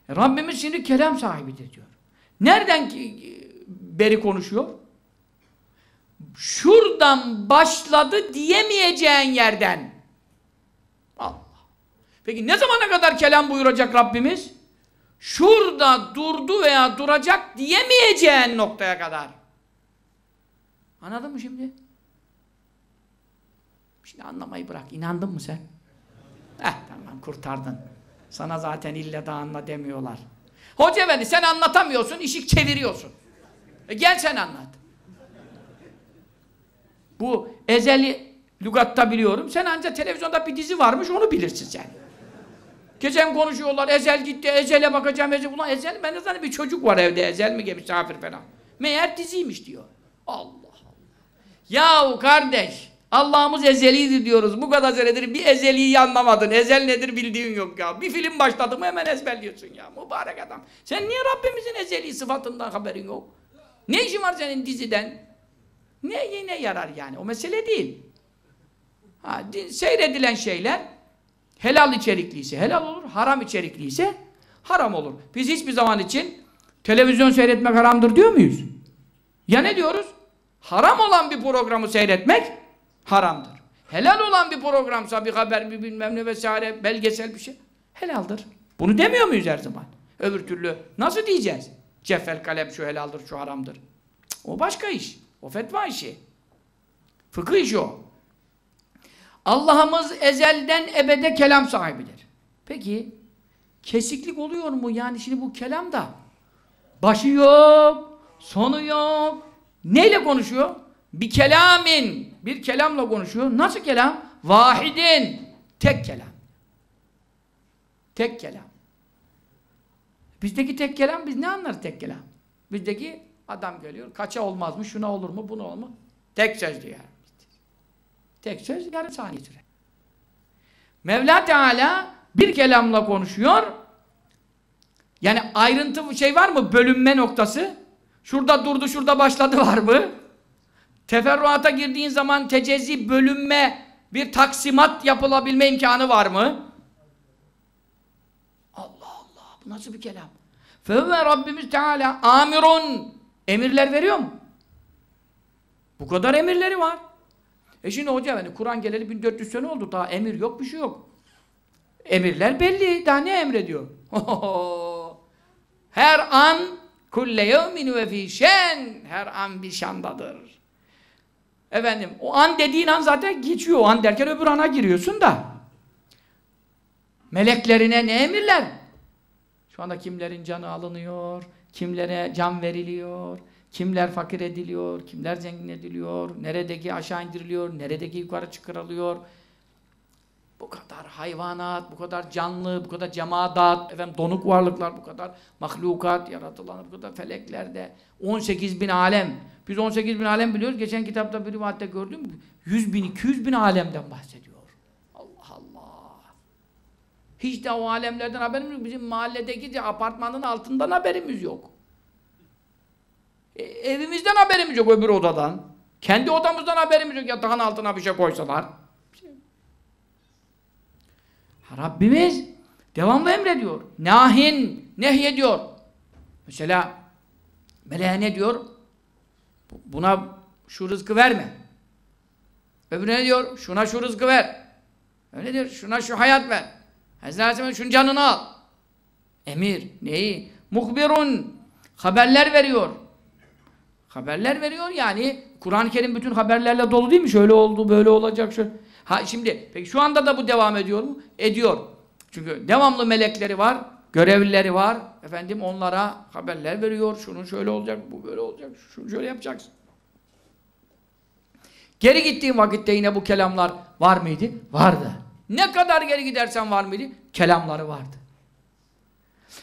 Rabbimiz şimdi kelam sahibidir diyor. Nereden beri konuşuyor? Şuradan başladı diyemeyeceğin yerden. Allah. Peki ne zamana kadar kelam buyuracak Rabbimiz? Şurada durdu veya duracak diyemeyeceğin noktaya kadar. Anladın mı şimdi? Şimdi anlamayı bırak. İnandın mı sen? Tamam kurtardın. Sana zaten illa da anla demiyorlar. Hoca efendi sen anlatamıyorsun, işi çeviriyorsun. Gel sen anlat. Bu ezeli lügatta biliyorum. Sen ancak televizyonda bir dizi varmış onu bilirsin sen. Geçen konuşuyorlar, ezel gitti, ezele bakacağım, ezel. Ulan ezel, ben de zaten bir çocuk var evde, ezel mi gibi misafir falan. Meğer diziymiş diyor. Allah Allah. Yahu kardeş, Allah'ımız ezelidir diyoruz. Bu kadar senedir bir ezeliyi anlamadın. Ezel nedir bildiğin yok ya. Bir film başladı mı hemen ezberliyorsun ya. Mübarek adam. Sen niye Rabbimizin ezeli sıfatından haberin yok? Ne işin var senin diziden? Ne yarar yani? O mesele değil. Seyredilen şeyler helal içerikliyse helal olur, haram içerikliyse haram olur. Biz hiçbir zaman için televizyon seyretmek haramdır diyor muyuz? Ya ne diyoruz? Haram olan bir programı seyretmek haramdır. Helal olan bir programsa, bir haber, bir bilmem ne vesaire, belgesel bir şey helaldir. Bunu demiyor muyuz her zaman? Öbür türlü nasıl diyeceğiz? Ceffel kalem şu helaldir, şu haramdır. Cık, o başka iş. O fetva işi. Fıkıh işi o. Allah'ımız ezelden ebede kelam sahibidir. Peki, kesiklik oluyor mu? Yani şimdi bu kelam da başı yok, sonu yok. Neyle konuşuyor? Bir kelamin, bir kelamla konuşuyor. Nasıl kelam? Vahidin, tek kelam. Tek kelam. Bizdeki tek kelam, biz ne anlarız tek kelam? Bizdeki adam geliyor, kaça olmaz mı, şuna olur mu, buna olur mu? Tek söz diyor. Tek söz yarım saniye süre. Mevla Teala bir kelamla konuşuyor. Yani ayrıntı şey var mı? Bölünme noktası. Şurada durdu, şurada başladı var mı? Teferruata girdiğin zaman tecezzi, bölünme, bir taksimat yapılabilme imkanı var mı? Allah Allah! Bu nasıl bir kelam? Fevve Rabbimiz Teala amirun. Emirler veriyor mu? Bu kadar emirleri var. Şimdi hoca yani Kur'an geleli 1400 sene oldu. Daha emir yok, bir şey yok. Emirler belli. Daha ne emrediyor? Her an kulle yevmin ve fî şen. Her an bir şandadır. Efendim, o an dediğin an zaten geçiyor. O an derken öbür ana giriyorsun da. Meleklerine ne emirler? Şu anda kimlerin canı alınıyor, kimlere can veriliyor, kimler fakir ediliyor, kimler zengin ediliyor, neredeki aşağı indiriliyor, neredeki yukarı çıkarılıyor. Bu kadar hayvanat, bu kadar canlı, bu kadar cemaat, efendim donuk varlıklar, bu kadar mahlukat yaratılan, bu kadar feleklerde 18.000 alem. Biz 18.000 alem biliyoruz. Geçen kitapta bir rivayette gördüm. 100.000, 200.000 alemden bahsediyor. Allah Allah. Hiç de o alemlerden haberimiz yok. Bizim mahalledeki apartmanın altından haberimiz yok. Evimizden haberimiz yok, öbür odadan. Kendi odamızdan haberimiz yok. Yatağın altına bir şey koysalar. Rabbimiz devamlı emrediyor. Nahin, nehyediyor. Mesela meleğe ne diyor? Buna şu rızkı verme. Öbürüne diyor, şuna şu rızkı ver. Öyle diyor, şuna şu hayat ver. Hazreti Aleyhisselam şunun canını al. Emir, neyi? Muhbirun, haberler veriyor. Haberler veriyor yani, Kur'an-ı Kerim bütün haberlerle dolu değil mi? Şöyle oldu, böyle olacak, şöyle. Şimdi, peki şu anda da bu devam ediyor mu? Ediyor. Çünkü devamlı melekleri var, görevlileri var. Efendim onlara haberler veriyor. Şunun şöyle olacak, bu böyle olacak, şunu şöyle yapacaksın. Geri gittiğin vakitte yine bu kelamlar var mıydı? Vardı. Ne kadar geri gidersen var mıydı? Kelamları vardı.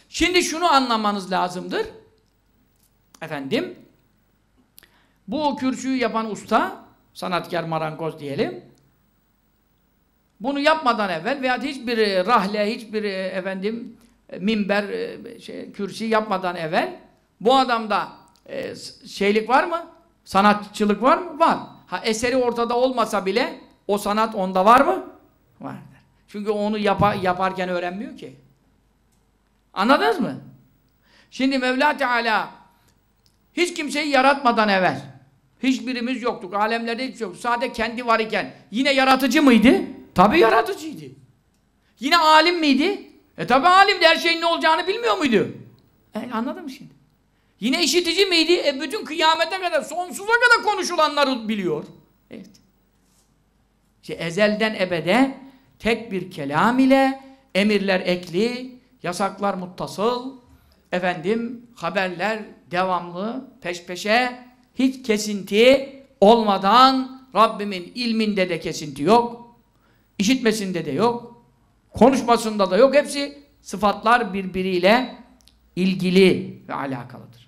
Şimdi şunu anlamanız lazımdır. Efendim, bu kürsüyü yapan usta, sanatkar marangoz diyelim, bunu yapmadan evvel veya hiçbir rahle, hiçbir efendim minber, kürsü yapmadan evvel bu adamda şeylik var mı? Sanatçılık var mı? Var. Eseri ortada olmasa bile o sanat onda var mı? Vardır. Çünkü onu yaparken öğrenmiyor ki. Anladınız mı? Şimdi Mevla Teala hiç kimseyi yaratmadan evvel hiçbirimiz yoktuk. Alemlerde hiç yoktu. Sadece kendi var iken yine yaratıcı mıydı? Tabii yaratıcıydı. Yine alim miydi? Tabii alimdi. Her şeyin ne olacağını bilmiyor muydu? Anladın mı şimdi? Yine işitici miydi? Bütün kıyamete kadar, sonsuza kadar konuşulanları biliyor. Evet. İşte ezelden ebede tek bir kelam ile emirler ekli, yasaklar muttasıl, haberler devamlı, peş peşe, hiç kesinti olmadan Rabbimin ilminde de kesinti yok, işitmesinde de yok, konuşmasında da yok. Hepsi sıfatlar birbiriyle ilgili ve alakalıdır.